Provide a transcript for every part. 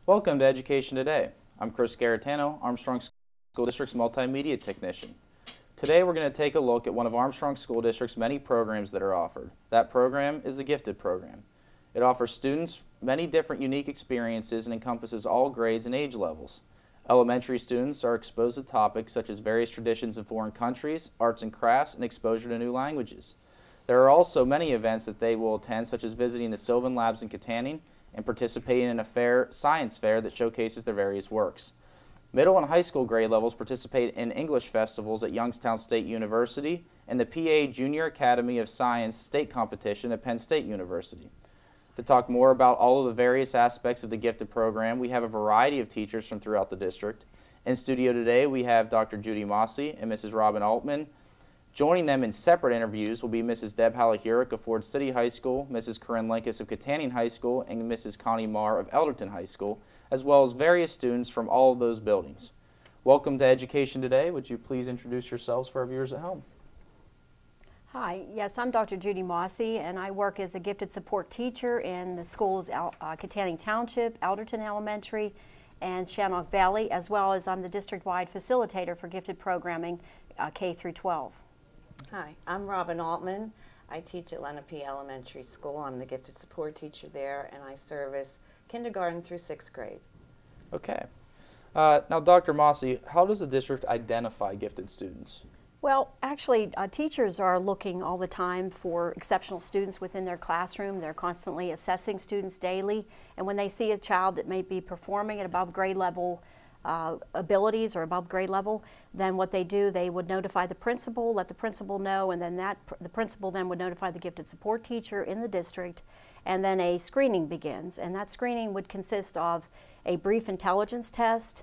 Welcome to Education Today. I'm Chris Garatano, Armstrong School District's multimedia technician. Today we're going to take a look at one of Armstrong School District's many programs that are offered. That program is the Gifted program. It offers students many different unique experiences and encompasses all grades and age levels. Elementary students are exposed to topics such as various traditions in foreign countries, arts and crafts, and exposure to new languages. There are also many events that they will attend, such as visiting the Sylvan Labs in Katanning and participating in a science fair that showcases their various works. Middle and high school grade levels participate in English festivals at Youngstown State University and the PA Junior Academy of Science state competition at Penn State University. To talk more about all of the various aspects of the Gifted program, we have a variety of teachers from throughout the district. In studio today, we have Dr. Judy Mossy and Mrs. Robin Altman. Joining them in separate interviews will be Mrs. Deb Halahurik of Ford City High School, Mrs. Corinne Linkus of Katanning High School, and Mrs. Connie Marr of Elderton High School, as well as various students from all of those buildings. Welcome to Education Today. Would you please introduce yourselves for our viewers at home? Hi, yes, I'm Dr. Judy Mossy, and I work as a gifted support teacher in the schools Katanning Township, Elderton Elementary, and Shamrock Valley, as well as I'm the district-wide facilitator for gifted programming K through 12. Hi, I'm Robin Altman. I teach at Lenape Elementary School. I'm the gifted support teacher there, and I service kindergarten through 6th grade. Okay. Now, Dr. Mossy, how does the district identify gifted students? Well, actually, teachers are looking all the time for exceptional students within their classroom. They're constantly assessing students daily, and when they see a child that may be performing at above grade level abilities or above grade level, then what they do, they would notify the principal, let the principal know, and then the principal then would notify the gifted support teacher in the district, and then a screening begins. And that screening would consist of a brief intelligence test,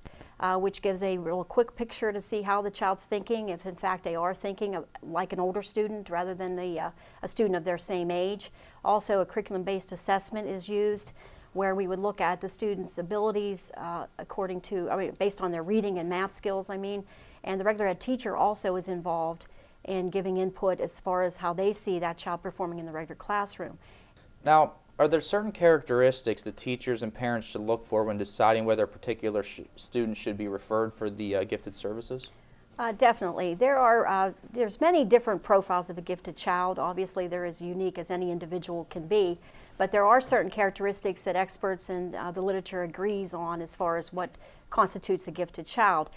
which gives a real quick picture to see how the child's thinking, if in fact they are thinking like an older student rather than a student of their same age. Also, a curriculum-based assessment is used, where we would look at the students' abilities based on their reading and math skills, and the regular ed teacher also is involved in giving input as far as how they see that child performing in the regular classroom. Now, are there certain characteristics that teachers and parents should look for when deciding whether a particular student should be referred for the gifted services? Definitely. There's many different profiles of a gifted child. Obviously, they're as unique as any individual can be, but there are certain characteristics that experts and the literature agrees on as far as what constitutes a gifted child.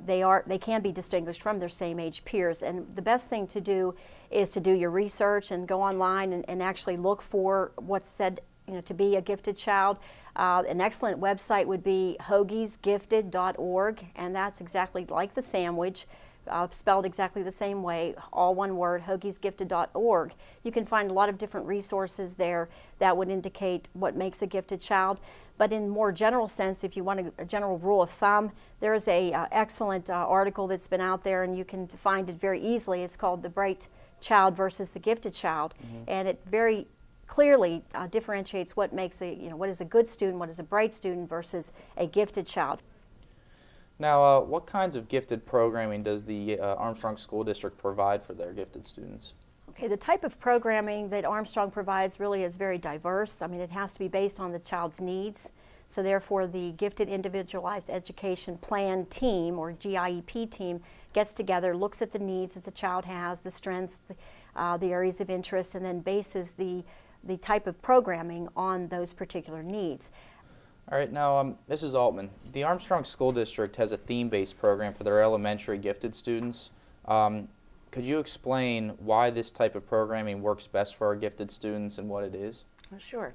They can be distinguished from their same age peers, and the best thing to do is to do your research and go online and actually look for what's said to be a gifted child. An excellent website would be hoagiesgifted.org, and that's exactly like the sandwich, spelled exactly the same way, all one word, hoagiesgifted.org. You can find a lot of different resources there that would indicate what makes a gifted child. But in more general sense, if you want a general rule of thumb, there is a excellent article that's been out there, and you can find it very easily. It's called The Bright Child versus the Gifted Child, and it very clearly differentiates what makes what is a good student, what is a bright student versus a gifted child. Now, what kinds of gifted programming does the Armstrong School District provide for their gifted students? Okay, the type of programming that Armstrong provides really is very diverse. It has to be based on the child's needs. So therefore, the Gifted Individualized Education Plan team, or GIEP team, gets together, looks at the needs that the child has, the strengths, the areas of interest, and then bases the type of programming on those particular needs. All right, now Mrs. Altman, the Armstrong School District has a theme-based program for their elementary gifted students. Could you explain why this type of programming works best for our gifted students and what it is? Oh, sure.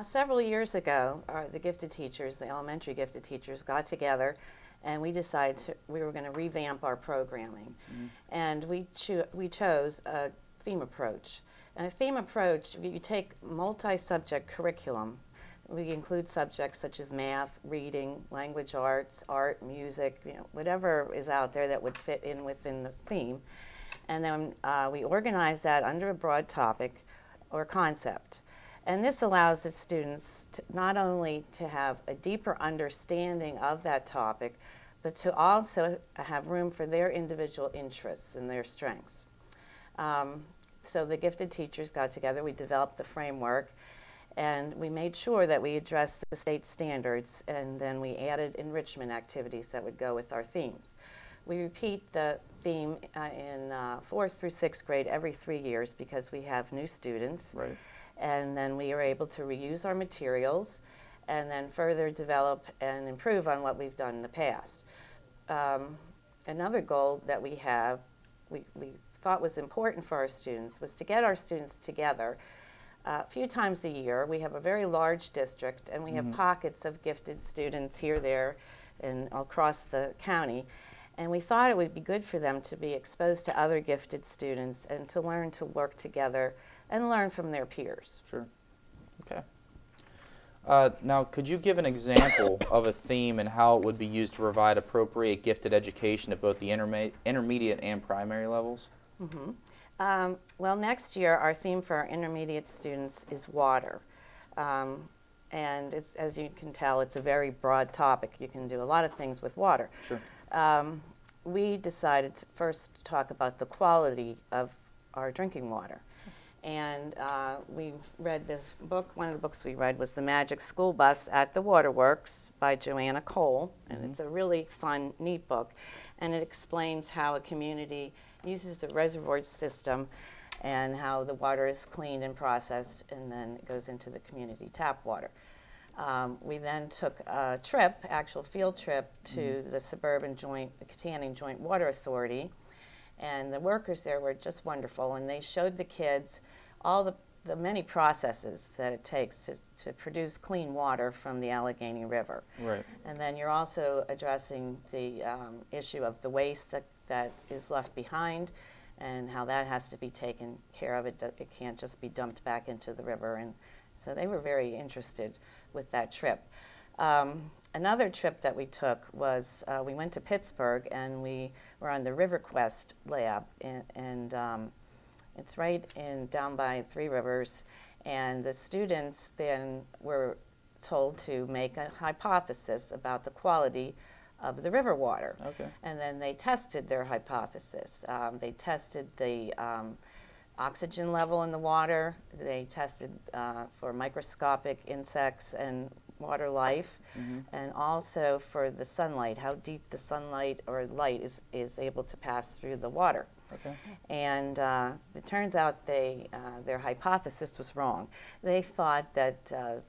Several years ago, the gifted teachers, the elementary gifted teachers, got together and we decided we were going to revamp our programming. And we chose a theme approach. And a theme approach, you take multi-subject curriculum. We include subjects such as math, reading, language arts, art, music, whatever is out there that would fit in within the theme. And then we organize that under a broad topic or concept. And this allows the students to not only to have a deeper understanding of that topic, but to also have room for their individual interests and their strengths. So the gifted teachers got together, we developed the framework, And we made sure that we addressed the state standards, and then we added enrichment activities that would go with our themes. We repeat the theme in 4th through 6th grade every 3 years because we have new students. Right. And then we are able to reuse our materials and then further develop and improve on what we've done in the past. Another goal that we have, we thought was important for our students, was to get our students together a few times a year. We have a very large district, and we have pockets of gifted students here, there, and across the county. And we thought it would be good for them to be exposed to other gifted students and to learn to work together and learn from their peers. Sure. Okay. Now, could you give an example of a theme and how it would be used to provide appropriate gifted education at both the intermediate and primary levels? Well, next year, our theme for our intermediate students is water. And it's, as you can tell, it's a very broad topic. You can do a lot of things with water. Sure. We decided to first talk about the quality of our drinking water. And we read this book. One of the books we read was The Magic School Bus at the Waterworks by Joanna Cole. And it's a really fun, neat book. And it explains how a community uses the reservoir system and how the water is cleaned and processed, and then it goes into the community tap water. We then took a trip, actual field trip, to the Katanning Joint Water Authority, and the workers there were just wonderful, and they showed the kids all the many processes that it takes to produce clean water from the Allegheny River. Right. And then you're also addressing the issue of the waste that is left behind and how that has to be taken care of. It can't just be dumped back into the river. And so they were very interested with that trip. Another trip that we took was we went to Pittsburgh, and we were on the RiverQuest lab, and it's right down by Three Rivers, and the students then were told to make a hypothesis about the quality of the river water. Okay. And then they tested their hypothesis. They tested the oxygen level in the water. They tested for microscopic insects and water life, and also for the sunlight, how deep the sunlight or light is able to pass through the water. Okay. And it turns out their hypothesis was wrong. They thought that the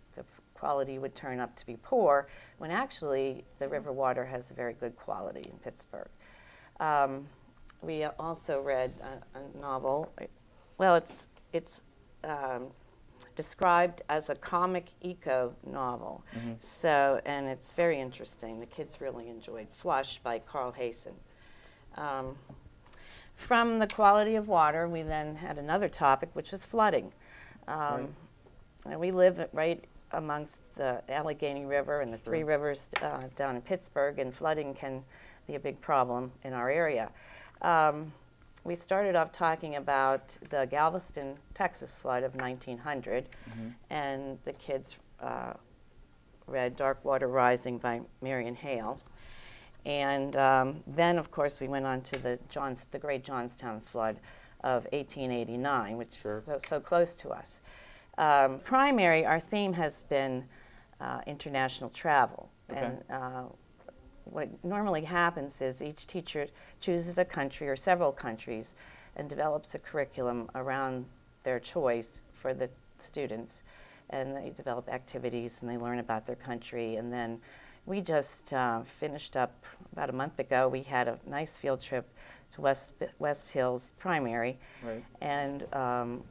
quality would turn up to be poor, when actually the river water has a very good quality in Pittsburgh. We also read a novel. Well, it's described as a comic eco novel. So, and it's very interesting. The kids really enjoyed Flush by Carl Hayson. From the quality of water, we then had another topic, which was flooding. And we live right amongst the Allegheny River and the Three Rivers down in Pittsburgh, and flooding can be a big problem in our area. We started off talking about the Galveston, Texas flood of 1900, and the kids read Dark Water Rising by Marion Hale. And then, of course, we went on to the Great Johnstown flood of 1889, which is so close to us. Primary, our theme has been international travel. Okay. And what normally happens is each teacher chooses a country or several countries and develops a curriculum around their choice for the students. And they develop activities and they learn about their country. And then we just finished up about a month ago. We had a nice field trip to West Hills Primary. Right. And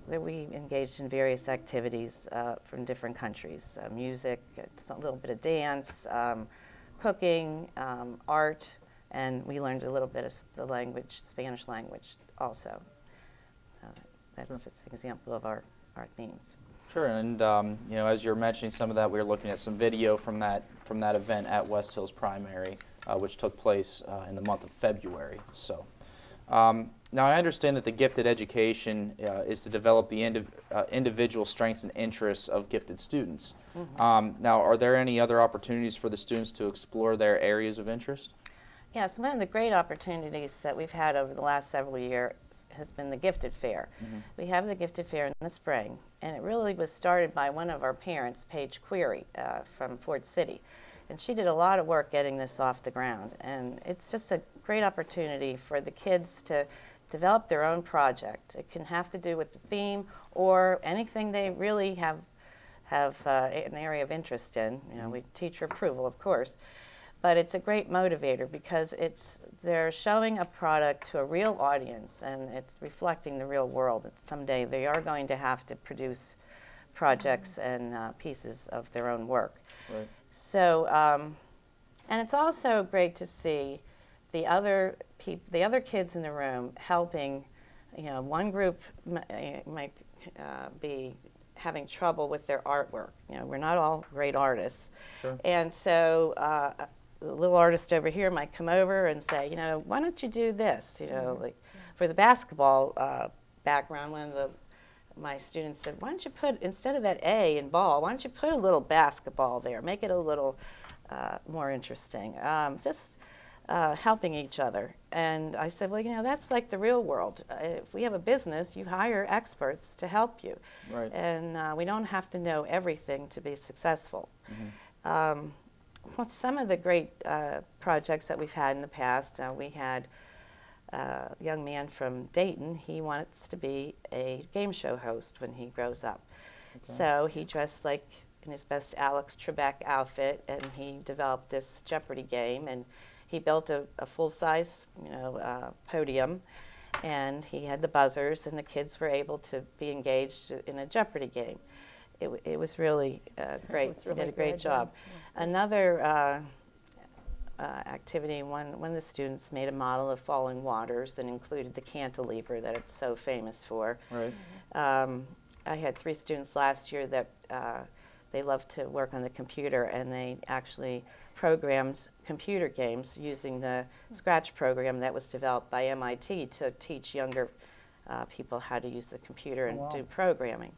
there we engaged in various activities from different countries, music, a little bit of dance, cooking, art, and we learned a little bit of the language, Spanish language also. That's just an example of our themes. Sure, and you know, as you're mentioning some of that, we were looking at some video from that event at West Hills Primary, which took place in the month of February. So, now I understand that the gifted education is to develop the individual strengths and interests of gifted students. Now, are there any other opportunities for the students to explore their areas of interest? Yes, one of the great opportunities that we've had over the last several years has been the Gifted Fair. We have the Gifted Fair in the spring, and it really was started by one of our parents, Paige Query, from Ford City. And she did a lot of work getting this off the ground. And it's just a great opportunity for the kids to develop their own project. It can have to do with the theme or anything they really have an area of interest in. You know, we teacher approval, of course. But it's a great motivator because they're showing a product to a real audience, and it's reflecting the real world. That someday they are going to have to produce projects and pieces of their own work. Right. So, and it's also great to see the other kids in the room helping. You know, one group might be having trouble with their artwork. You know, we're not all great artists. Sure. And so the little artist over here might come over and say, you know, why don't you do this? You know, like for the basketball background, one of my students said, why don't you put, instead of that A in ball, why don't you put a little basketball there, make it a little more interesting. Just helping each other. And I said, well, you know, that's like the real world. If we have a business, you hire experts to help you. Right. And we don't have to know everything to be successful. Well, some of the great projects that we've had in the past, we had a young man from Dayton. He wants to be a game show host when he grows up. Okay. So he dressed like in his best Alex Trebek outfit, and he developed this Jeopardy game, and he built a full-size, you know, podium, and he had the buzzers, and the kids were able to be engaged in a Jeopardy game. It was really great. He did a great job. Yeah. Another activity, one of the students made a model of falling waters that included the cantilever that it's so famous for. Right. I had 3 students last year that they love to work on the computer, and they actually programmed computer games using the Scratch program that was developed by MIT to teach younger people how to use the computer and do programming.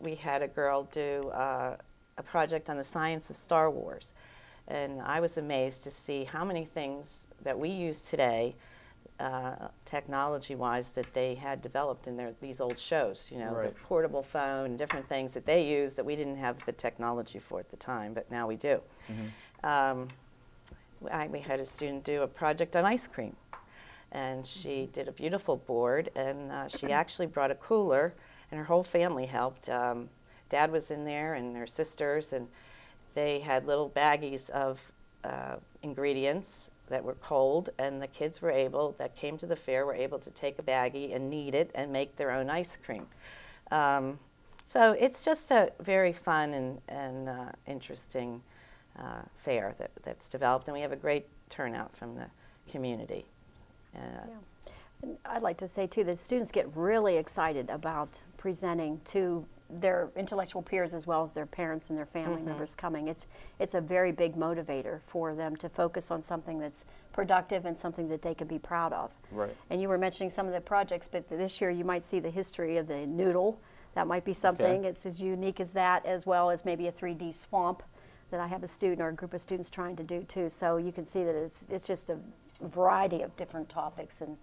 We had a girl do a project on the science of Star Wars, and I was amazed to see how many things that we use today, technology-wise, that they had developed in these old shows. You know, right. The portable phone and different things that they used that we didn't have the technology for at the time, but now we do. We had a student do a project on ice cream, and she did a beautiful board, and she actually brought a cooler, and her whole family helped. Dad was in there and her sisters, and they had little baggies of ingredients that were cold, and the kids that came to the fair were able to take a baggie and knead it and make their own ice cream. So it's just a very fun and interesting fair that's developed, and we have a great turnout from the community. And I'd like to say too that students get really excited about presenting to their intellectual peers as well as their parents and their family members coming. It's a very big motivator for them to focus on something that's productive and something that they can be proud of. Right. And you were mentioning some of the projects, but this year you might see the history of the noodle. That might be something. Okay. It's as unique as that, as well as maybe a 3D swamp that I have a student or a group of students trying to do too. So you can see that it's just a variety of different topics and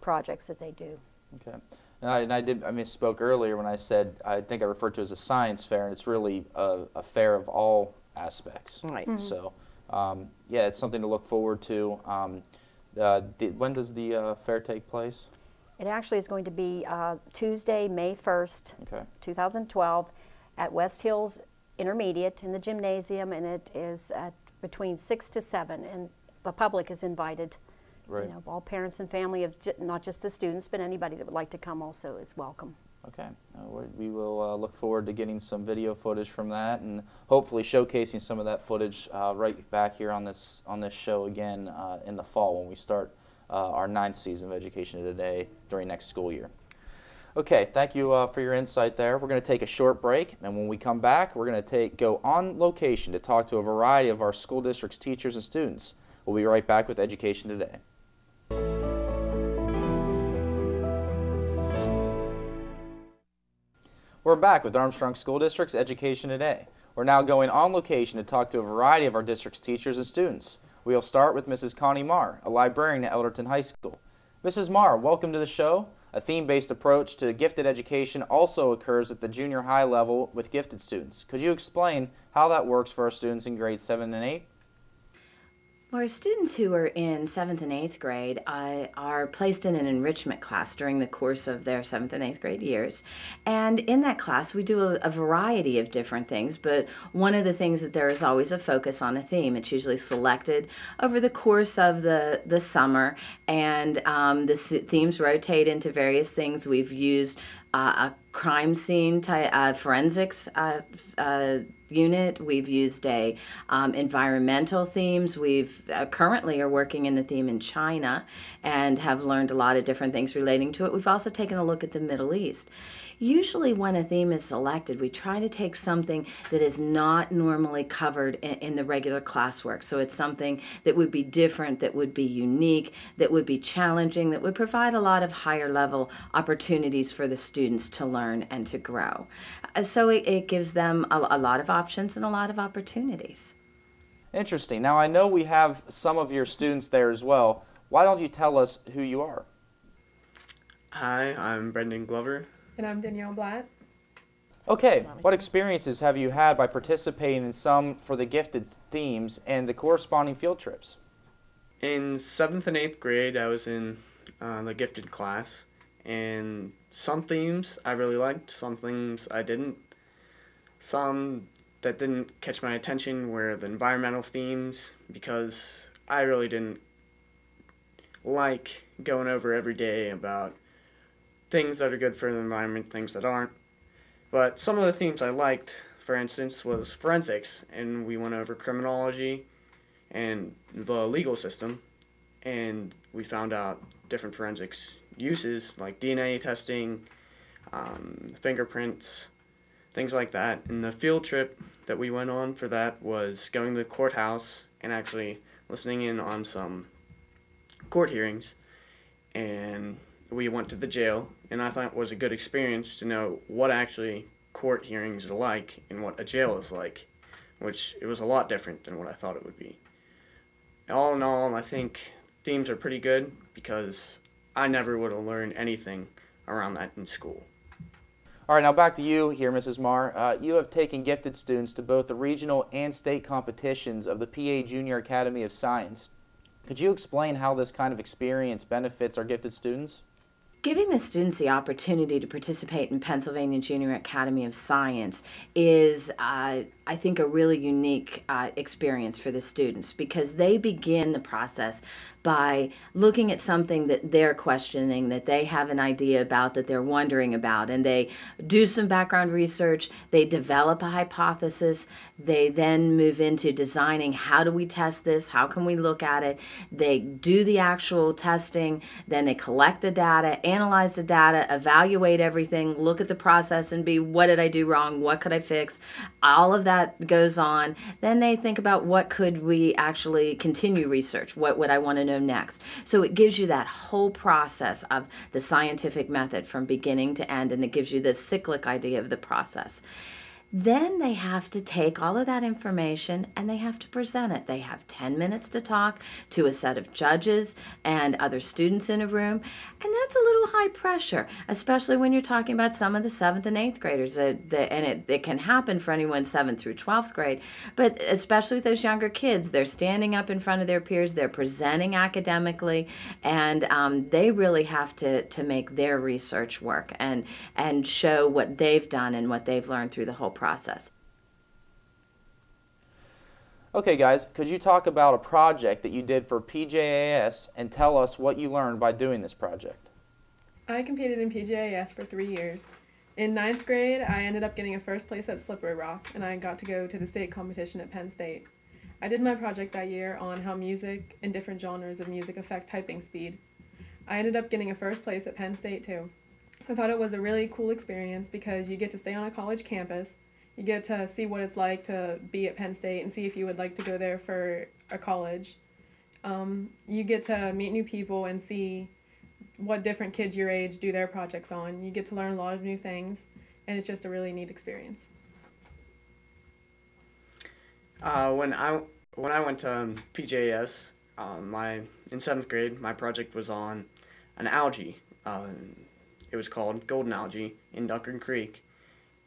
projects that they do. Okay. And I misspoke earlier when I said, I think I referred to it as a science fair, and it's really a fair of all aspects. Right. So, yeah, it's something to look forward to. When does the fair take place? It actually is going to be Tuesday, May 1st, 2012, at West Hills Intermediate in the gymnasium, and it is at between 6 to 7, and the public is invited. Right. You know, all parents and family, of not just the students, but anybody that would like to come also is welcome. Okay. We will look forward to getting some video footage from that, and hopefully showcasing some of that footage right back here on this show again in the fall when we start our 9th season of Education Today during next school year. Okay, thank you for your insight there. We're going to take a short break, and when we come back, we're going to go on location to talk to a variety of our school district's teachers and students. We'll be right back with Education Today. We're back with Armstrong School District's Education Today. We're now going on location to talk to a variety of our district's teachers and students. We'll start with Mrs. Connie Marr, a librarian at Elderton High School. Mrs. Marr, welcome to the show. A theme-based approach to gifted education also occurs at the junior high level with gifted students. Could you explain how that works for our students in grades 7 and 8? Well, our students who are in 7th and 8th grade are placed in an enrichment class during the course of their 7th and 8th grade years. And in that class, we do a variety of different things, but one of the things that there is always a focus on a theme. It's usually selected over the course of the summer, and the themes rotate into various things. We've used a crime scene forensics unit. We've used environmental themes. We've currently are working in the theme in China and have learned a lot of different things relating to it. We've also taken a look at the Middle East. Usually when a theme is selected, we try to take something that is not normally covered in the regular classwork. So it's something that would be different, that would be unique, that would be challenging, that would provide a lot of higher level opportunities for the students to learn and to grow. So it gives them a lot of options and a lot of opportunities. Interesting. Now, I know we have some of your students there as well. Why don't you tell us who you are? Hi, I'm Brendan Glover. And I'm Danielle Blatt. Okay, what experiences have you had by participating in some for the gifted themes and the corresponding field trips? In 7th and 8th grade, I was in the gifted class, and some themes I really liked, some themes I didn't. Some that didn't catch my attention were the environmental themes, because I really didn't like going over every day about things that are good for the environment, things that aren't. But some of the themes I liked, for instance, was forensics, and we went over criminology and the legal system, and we found out different forensics uses like DNA testing, fingerprints, things like that. And the field trip that we went on for that was going to the courthouse and actually listening in on some court hearings, and we went to the jail, and I thought it was a good experience to know what actually court hearings are like and what a jail is like, which it was a lot different than what I thought it would be. All in all, I think themes are pretty good because I never would have learned anything around that in school. All right, now back to you here, Mrs. Marr. You have taken gifted students to both the regional and state competitions of the PA Junior Academy of Science. Could you explain how this kind of experience benefits our gifted students? Giving the students the opportunity to participate in Pennsylvania Junior Academy of Science is, I think, a really unique experience for the students, because they begin the process by looking at something that they're questioning, that they have an idea about, that they're wondering about, and they do some background research, they develop a hypothesis, they then move into designing how do we test this, how can we look at it, they do the actual testing, then they collect the data, analyze the data, evaluate everything, look at the process and be, what did I do wrong, what could I fix, all of that goes on. Then they think about what could we actually continue research, what would I want to know next. So it gives you that whole process of the scientific method from beginning to end, and it gives you this cyclic idea of the process. Then they have to take all of that information and they have to present it. They have 10 minutes to talk to a set of judges and other students in a room. And that's a little high pressure, especially when you're talking about some of the 7th and 8th graders. And it can happen for anyone 7th through 12th grade, but especially with those younger kids, they're standing up in front of their peers, they're presenting academically, and they really have to make their research work and show what they've done and what they've learned through the whole process. Okay, guys, could you talk about a project that you did for PJAS and tell us what you learned by doing this project? I competed in PJAS for 3 years. In 9th grade, I ended up getting a first place at Slippery Rock, and I got to go to the state competition at Penn State. I did my project that year on how music and different genres of music affect typing speed. I ended up getting a first place at Penn State too. I thought it was a really cool experience because you get to stay on a college campus. You get to see what it's like to be at Penn State and see if you would like to go there for a college. You get to meet new people and see what different kids your age do their projects on. You get to learn a lot of new things, and it's just a really neat experience. When I went to PJS, in 7th grade, my project was on an algae. It was called golden algae in Duncan Creek.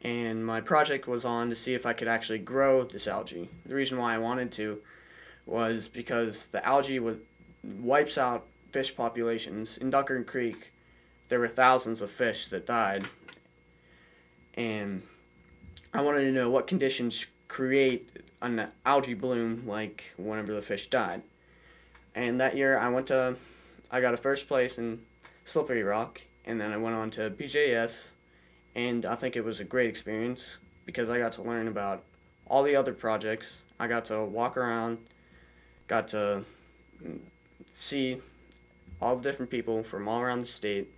And my project was on to see if I could actually grow this algae. The reason why I wanted to was because the algae wipes out fish populations. In Duncan Creek, there were thousands of fish that died. And I wanted to know what conditions create an algae bloom like whenever the fish died. And that year I got a first place in Slippery Rock, and then I went on to BJS, and I think it was a great experience because I got to learn about all the other projects. I got to walk around, got to see all the different people from all around the state.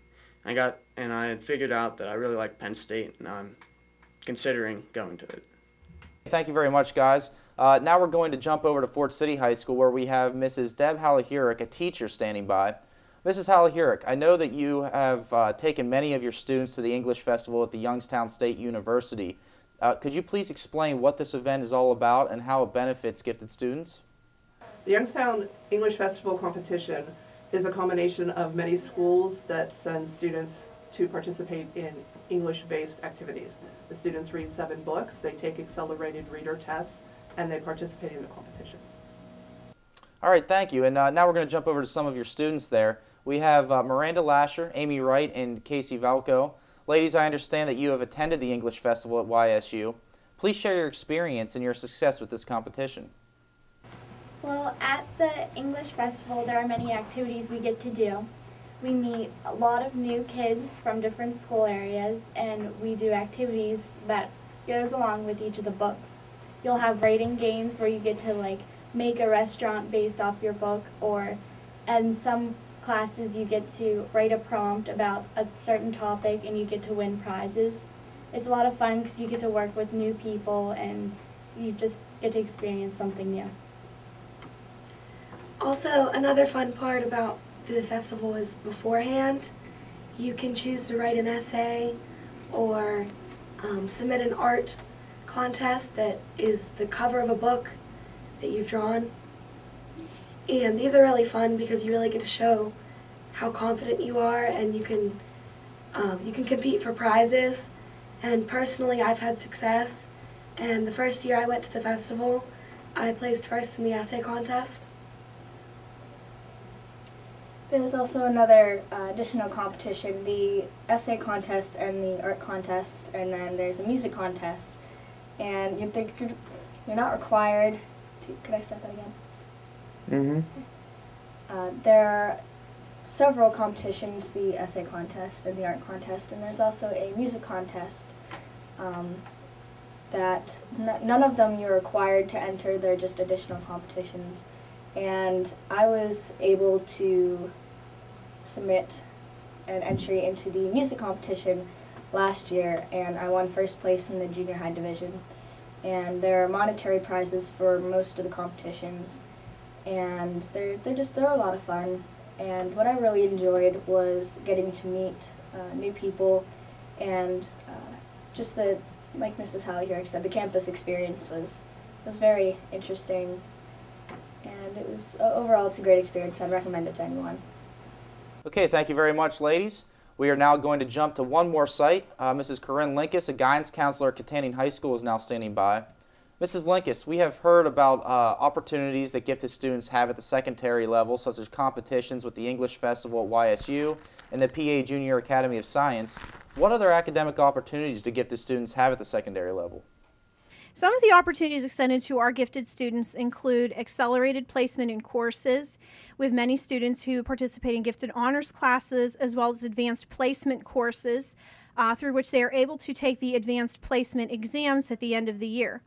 I had figured out that I really like Penn State, and I'm considering going to it. Thank you very much, guys. Now we're going to jump over to Fort City High School, where we have Mrs. Deb Halahirik, a teacher, standing by. Mrs. Halahirik, I know that you have taken many of your students to the English Festival at the Youngstown State University. Could you please explain what this event is all about and how it benefits gifted students? The Youngstown English Festival competition is a combination of many schools that send students to participate in English-based activities. The students read 7 books, they take accelerated reader tests, and they participate in the competitions. All right, thank you. And now we're going to jump over to some of your students there. We have Miranda Lasher, Amy Wright, and Casey Valco. Ladies, I understand that you have attended the English Festival at YSU. Please share your experience and your success with this competition. Well, at the English Festival, there are many activities we get to do. We meet a lot of new kids from different school areas, and we do activities that goes along with each of the books. You'll have writing games where you get to make a restaurant based off your book, or in some classes you get to write a prompt about a certain topic and you get to win prizes. It's a lot of fun because you get to work with new people and you just get to experience something new. Also, another fun part about the festival is beforehand. You can choose to write an essay or submit an art contest that is the cover of a book that you've drawn. And these are really fun because you really get to show how confident you are, and you can compete for prizes. And personally, I've had success. And the first year I went to the festival, I placed first in the essay contest. There's also another additional competition, the essay contest and the art contest, and then there's a music contest. And you're not required to, could I start that again? There are several competitions, the essay contest and the art contest, and there's also a music contest that none of them you're required to enter, they're just additional competitions. And I was able to submit an entry into the music competition last year, and I won first place in the junior high division. And there are monetary prizes for most of the competitions, and they're a lot of fun. And what I really enjoyed was getting to meet new people, and just like Mrs. Halahirik said, the campus experience was very interesting, and it was overall it's a great experience. I'd recommend it to anyone. Okay, thank you very much, ladies. We are now going to jump to one more site. Mrs. Corinne Linkus, a guidance counselor at Katanning High School, is now standing by. Mrs. Linkus, we have heard about opportunities that gifted students have at the secondary level, such as competitions with the English Festival at YSU and the PA Junior Academy of Science. What other academic opportunities do gifted students have at the secondary level? Some of the opportunities extended to our gifted students include accelerated placement in courses. We have many students who participate in gifted honors classes as well as advanced placement courses through which they are able to take the advanced placement exams at the end of the year.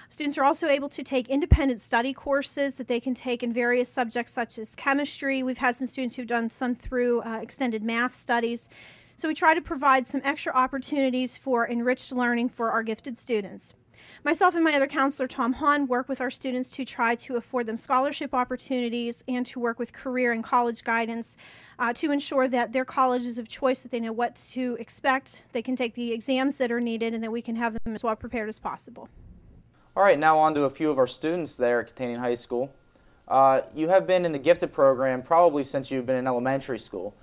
Students are also able to take independent study courses that they can take in various subjects such as chemistry. We've had some students who've done some through extended math studies. So we try to provide some extra opportunities for enriched learning for our gifted students. Myself and my other counselor, Tom Hahn, work with our students to try to afford them scholarship opportunities and to work with career and college guidance to ensure that their colleges of choice, that they know what to expect, they can take the exams that are needed, and that we can have them as well prepared as possible. All right, now on to a few of our students there at Katanning High School. You have been in the gifted program probably since you've been in elementary school.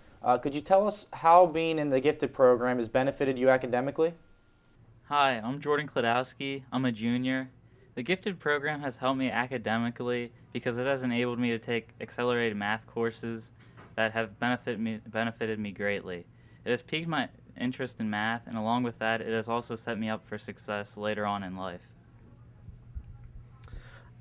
Could you tell us how being in the gifted program has benefited you academically? Hi, I'm Jordan Kladowski. I'm a junior. The gifted program has helped me academically because it has enabled me to take accelerated math courses that have benefited me greatly. It has piqued my interest in math, and along with that, it has also set me up for success later on in life.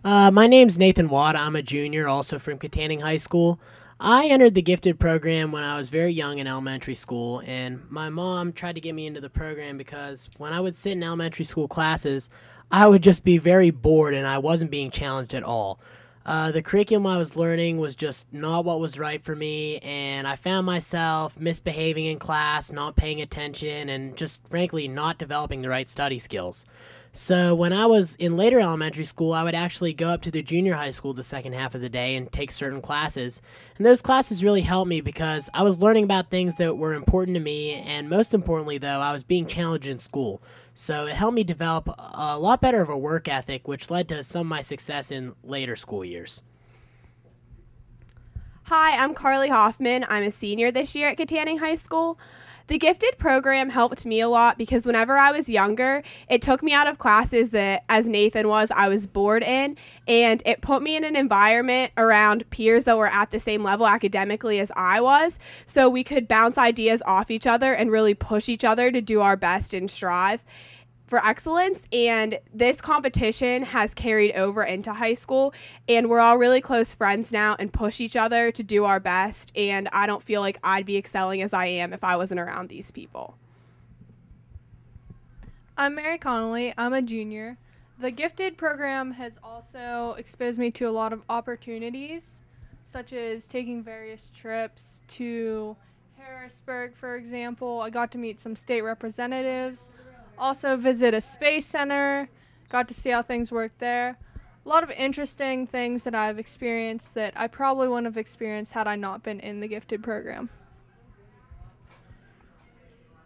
My name's Nathan Watt. I'm a junior, also from Katanning High School. I entered the gifted program when I was very young in elementary school, and my mom tried to get me into the program because when I would sit in elementary school classes, I would just be very bored and I wasn't being challenged at all. The curriculum I was learning was just not what was right for me, and I found myself misbehaving in class, not paying attention, and just frankly not developing the right study skills. So when I was in later elementary school, I would actually go up to the junior high school the second half of the day and take certain classes. And those classes really helped me because I was learning about things that were important to me, and most importantly, though, I was being challenged in school. So it helped me develop a lot better of a work ethic, which led to some of my success in later school years. Hi, I'm Carly Hoffman. I'm a senior this year at Katanning High School. The gifted program helped me a lot because whenever I was younger, it took me out of classes that, as Nathan was, I was bored in, and it put me in an environment around peers that were at the same level academically as I was, so we could bounce ideas off each other and really push each other to do our best and strive for excellence. And this competition has carried over into high school, and we're all really close friends now and push each other to do our best, and I don't feel like I'd be excelling as I am if I wasn't around these people. I'm Mary Connolly. I'm a junior. The gifted program has also exposed me to a lot of opportunities, such as taking various trips to Harrisburg, for example. I got to meet some state representatives, also visit a space center, got to see how things work there. A lot of interesting things that I've experienced that I probably wouldn't have experienced had I not been in the gifted program.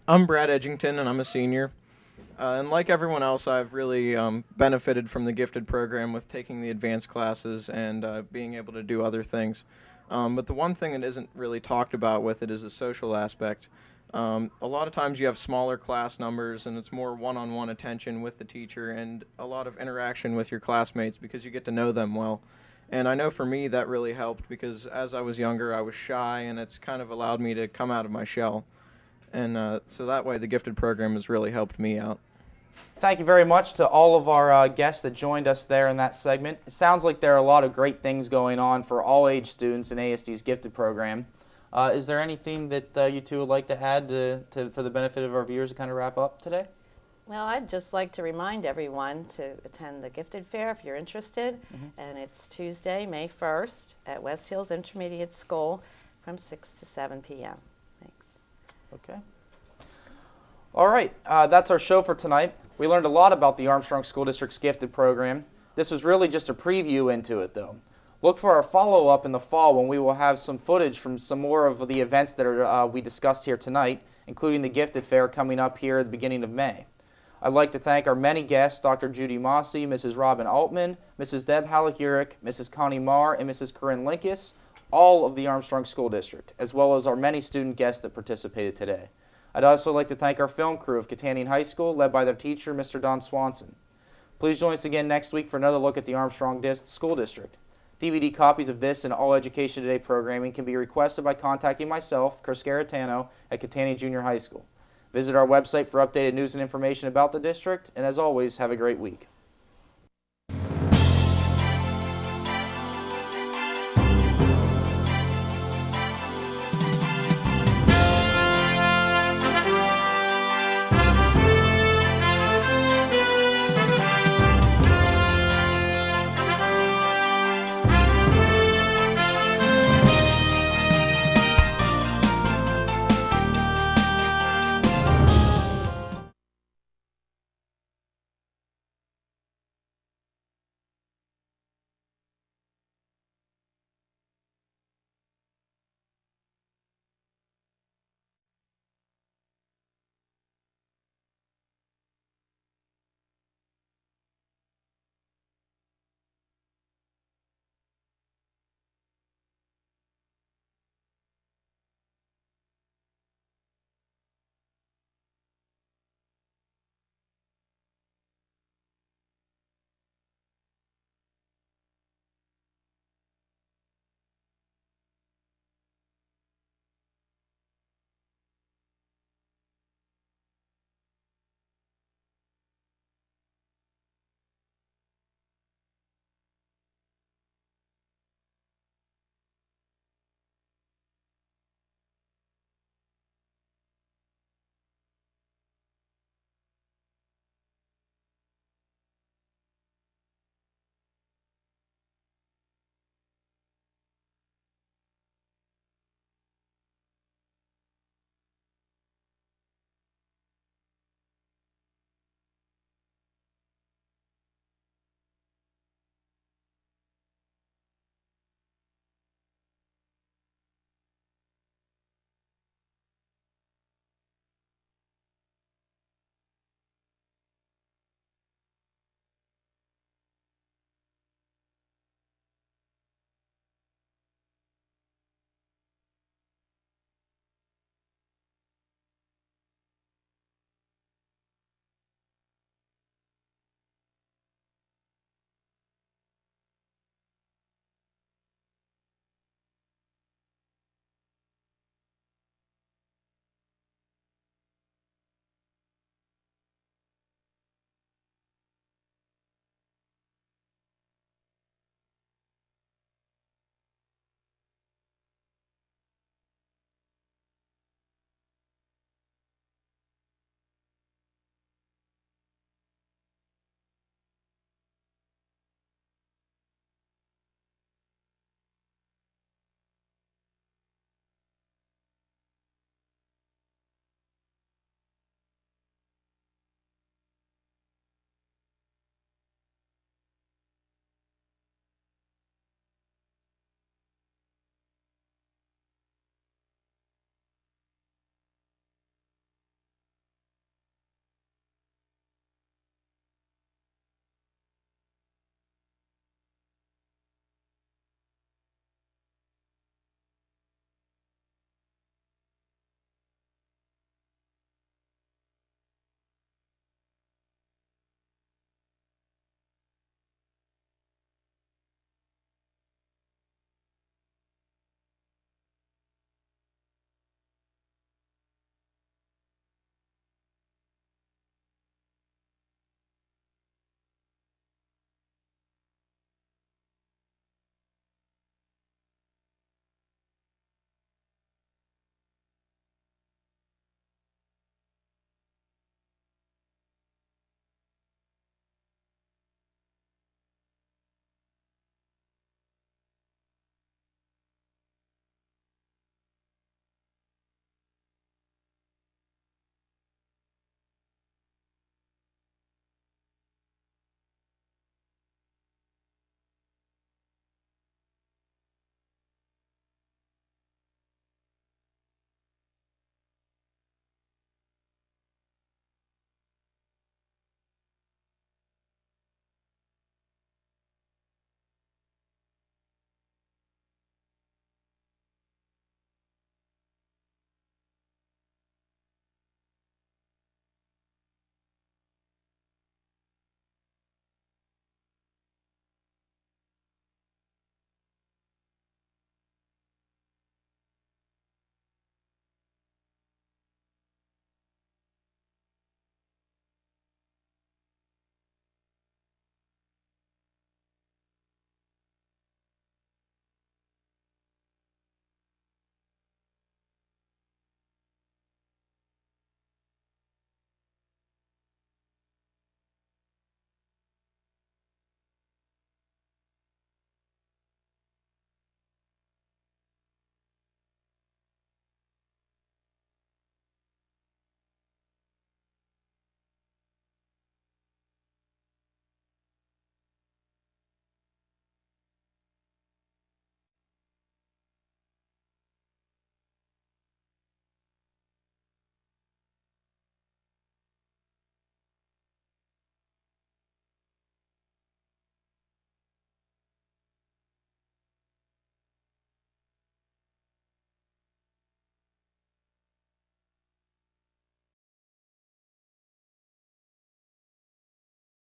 I'm Brad Edgington, and I'm a senior. And like everyone else, I've really benefited from the gifted program with taking the advanced classes and being able to do other things. But the one thing that isn't really talked about with it is the social aspect. A lot of times you have smaller class numbers and it's more one-on-one attention with the teacher and a lot of interaction with your classmates because you get to know them well. And I know for me that really helped because as I was younger I was shy, and it's kind of allowed me to come out of my shell. And so that way the gifted program has really helped me out. Thank you very much to all of our guests that joined us there in that segment. It sounds like there are a lot of great things going on for all age students in ASD's gifted program. Is there anything that you two would like to add for the benefit of our viewers to kind of wrap up today? Well, I'd just like to remind everyone to attend the Gifted Fair if you're interested. And it's Tuesday, May 1st at West Hills Intermediate School from 6 to 7 p.m. Thanks. Okay. All right, that's our show for tonight. We learned a lot about the Armstrong School District's gifted program. This was really just a preview into it, though. Look for our follow-up in the fall when we will have some footage from some more of the events that we discussed here tonight, including the Gifted Fair coming up here at the beginning of May. I'd like to thank our many guests, Dr. Judy Mossy, Mrs. Robin Altman, Mrs. Deb Halleck-Urick, Mrs. Connie Marr, and Mrs. Corinne Linkus, all of the Armstrong School District, as well as our many student guests that participated today. I'd also like to thank our film crew of Katanning High School, led by their teacher, Mr. Don Swanson. Please join us again next week for another look at the Armstrong School District. DVD copies of this and all Education Today programming can be requested by contacting myself, Chris Garatano, at Katanning Junior High School. Visit our website for updated news and information about the district, and as always, have a great week.